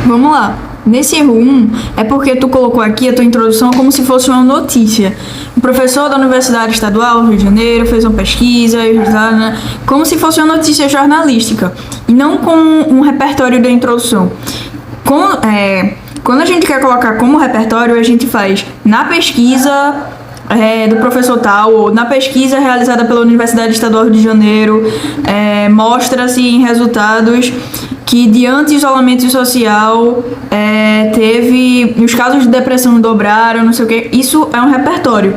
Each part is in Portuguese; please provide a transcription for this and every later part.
Vamos lá. Nesse erro 1, é porque tu colocou aqui a tua introdução como se fosse uma notícia. O professor da Universidade Estadual do Rio de Janeiro fez uma pesquisa, como se fosse uma notícia jornalística, e não com um repertório da introdução. Quando a gente quer colocar como repertório, a gente faz na pesquisa do professor tal, ou na pesquisa realizada pela Universidade Estadual do Rio de Janeiro, mostra-se em resultados que diante do isolamento social os casos de depressão dobraram, não sei o que. Isso é um repertório.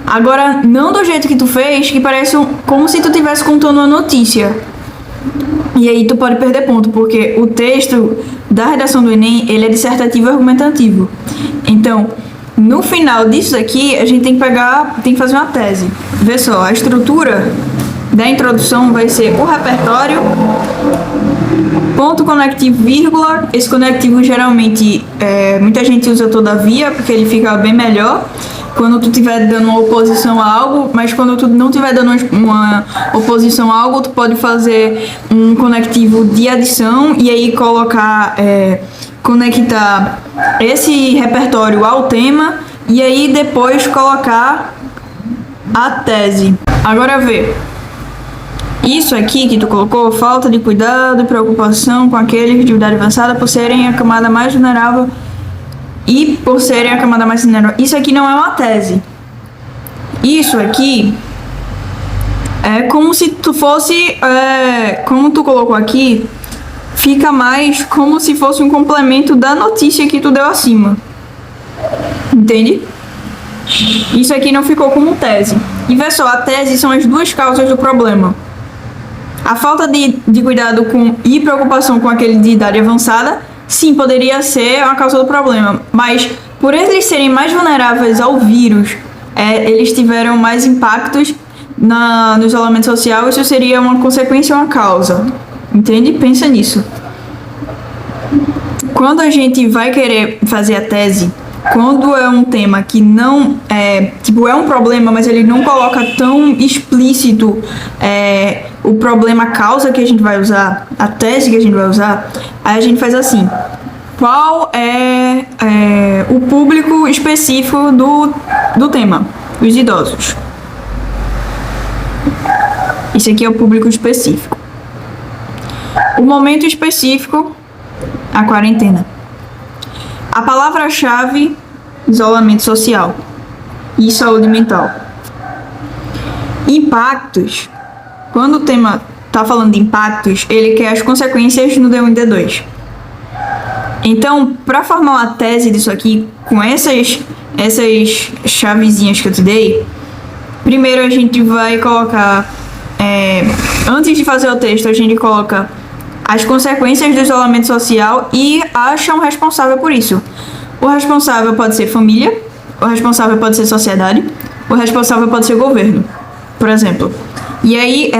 Agora, não do jeito que tu fez, que parece como se tu estivesse contando uma notícia. E aí tu pode perder ponto, porque o texto da redação do Enem, ele é dissertativo e argumentativo. Então, no final disso aqui, a gente tem que fazer uma tese. Vê só, a estrutura da introdução vai ser o repertório, ponto conectivo, vírgula. Esse conectivo geralmente muita gente usa todavia, porque ele fica bem melhor quando tu estiver dando uma oposição a algo, mas quando tu não estiver dando uma oposição a algo, tu pode fazer um conectivo de adição e aí conectar esse repertório ao tema e aí depois colocar a tese. Agora vê. Isso aqui que tu colocou, falta de cuidado e preocupação com aqueles de idade avançada por serem a camada mais vulnerável Isso aqui não é uma tese. Isso aqui é como se tu fosse, como tu colocou aqui, fica mais como se fosse um complemento da notícia que tu deu acima. Entende? Isso aqui não ficou como tese. E vê só, a tese são as duas causas do problema. A falta de cuidado e preocupação com aquele de idade avançada, sim, poderia ser uma causa do problema. Mas, por eles serem mais vulneráveis ao vírus, eles tiveram mais impactos no isolamento social, isso seria uma consequência ou uma causa. Entende? Pensa nisso. Quando a gente vai querer fazer a tese, quando é um tema que não é um problema, mas ele não coloca tão explícito o problema causa que a gente vai usar, a tese que a gente vai usar, aí a gente faz assim: qual é o público específico do tema? Os idosos. Isso aqui é o público específico. O momento específico, a quarentena. A palavra-chave, isolamento social e saúde mental. Impactos. Quando o tema está falando de impactos, ele quer as consequências no D1 e D2. Então, para formar uma tese disso aqui, com essas chavezinhas que eu te dei, primeiro a gente vai colocar, antes de fazer o texto, a gente coloca as consequências do isolamento social e acha um responsável por isso. O responsável pode ser família, o responsável pode ser sociedade, o responsável pode ser governo, por exemplo. E aí,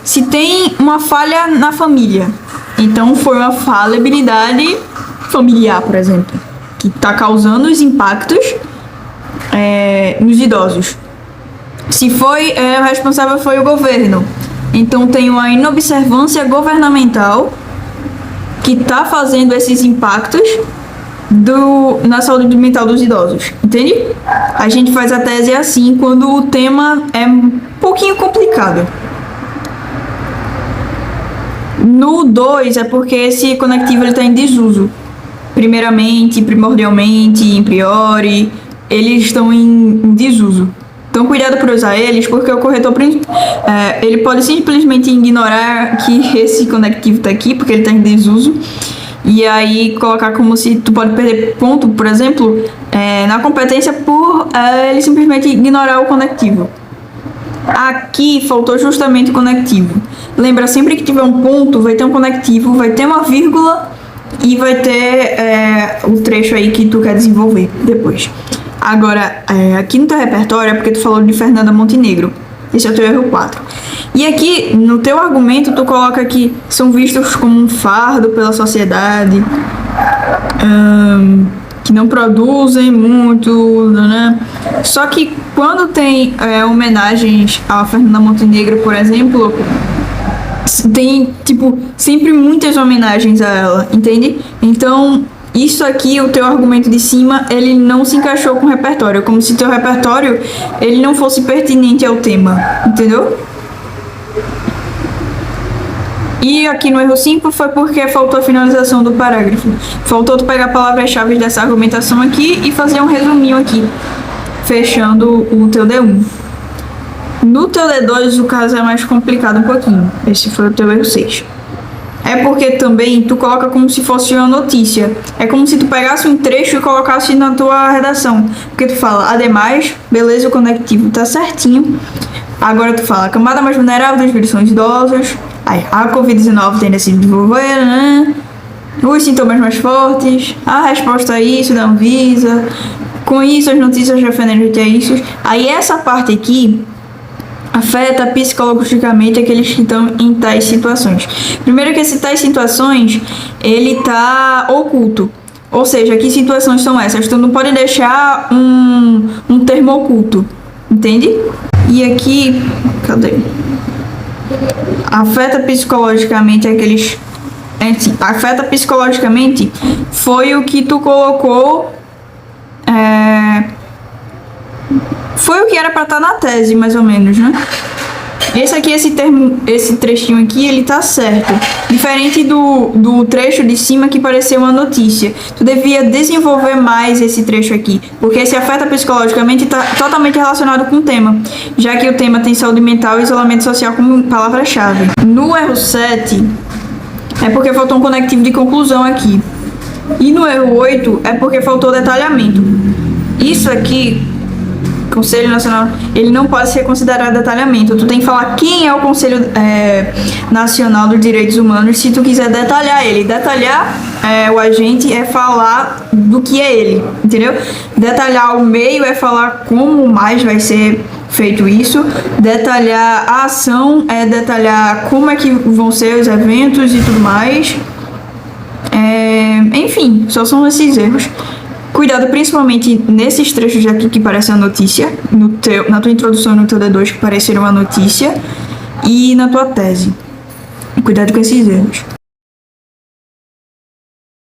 se tem uma falha na família, então foi uma falhabilidade familiar, por exemplo, que está causando os impactos nos idosos. Se o responsável foi o governo, então tem uma inobservância governamental que está fazendo esses impactos na saúde mental dos idosos, entende? A gente faz a tese assim quando o tema é um pouquinho complicado. No 2 é porque esse conectivo está em desuso. Primeiramente, primordialmente, in priori, eles estão em desuso. Então, cuidado por usar eles, porque o corretor ele pode simplesmente ignorar que esse conectivo está aqui, porque ele está em desuso, e aí colocar como se tu pode perder ponto, por exemplo, na competência por ele simplesmente ignorar o conectivo. Aqui faltou justamente o conectivo. Lembra, sempre que tiver um ponto, vai ter um conectivo, vai ter uma vírgula e vai ter o trecho aí que tu quer desenvolver depois. Agora, aqui no teu repertório é porque tu falou de Fernanda Montenegro. Esse é o teu erro 4. E aqui, no teu argumento, tu coloca que são vistos como um fardo pela sociedade, que não produzem muito, né? Só que quando tem homenagens a Fernanda Montenegro, por exemplo, tem, tipo, sempre muitas homenagens a ela, entende? Então, isso aqui, o teu argumento de cima, ele não se encaixou com o repertório, como se teu repertório, ele não fosse pertinente ao tema, entendeu? E aqui no erro 5 foi porque faltou a finalização do parágrafo. Faltou tu pegar palavras-chave dessa argumentação aqui e fazer um resuminho aqui, fechando o teu D1. No teu D2 o caso é mais complicado um pouquinho. Esse foi o teu erro 6. É porque também tu coloca como se fosse uma notícia. É como se tu pegasse um trecho e colocasse na tua redação. Porque tu fala, ademais, beleza, o conectivo tá certinho. Agora tu fala, a camada mais vulnerável dos vírus são os idosos. Aí, a Covid-19 tende a se desenvolver, né? Os sintomas mais fortes, a resposta a isso da Anvisa, com isso as notícias referentes a isso. Aí essa parte aqui afeta psicologicamente aqueles que estão em tais situações. Primeiro que esse tais situações, ele tá oculto. Ou seja, que situações são essas? Tu não pode deixar um termo oculto, entende? E aqui, cadê? Afeta psicologicamente aqueles... afeta psicologicamente foi o que tu colocou... foi o que era pra estar na tese, mais ou menos, né? Esse aqui, esse trechinho aqui, ele tá certo. Diferente do trecho de cima que pareceu uma notícia. Tu devia desenvolver mais esse trecho aqui, porque esse afeta psicologicamente tá totalmente relacionado com o tema, já que o tema tem saúde mental e isolamento social como palavra-chave. No erro 7, é porque faltou um conectivo de conclusão aqui. E no erro 8, é porque faltou detalhamento. Isso aqui... Conselho Nacional, ele não pode ser considerado detalhamento. Tu tem que falar quem é o Conselho Nacional dos Direitos Humanos se tu quiser detalhar ele. Detalhar o agente é falar do que é ele, entendeu? Detalhar o meio é falar como mais vai ser feito isso. Detalhar a ação é detalhar como é que vão ser os eventos e tudo mais. Enfim, só são esses erros. Cuidado principalmente nesses trechos aqui que parecem a notícia, na tua introdução e no teu D2 que pareceram uma notícia, e na tua tese. Cuidado com esses erros.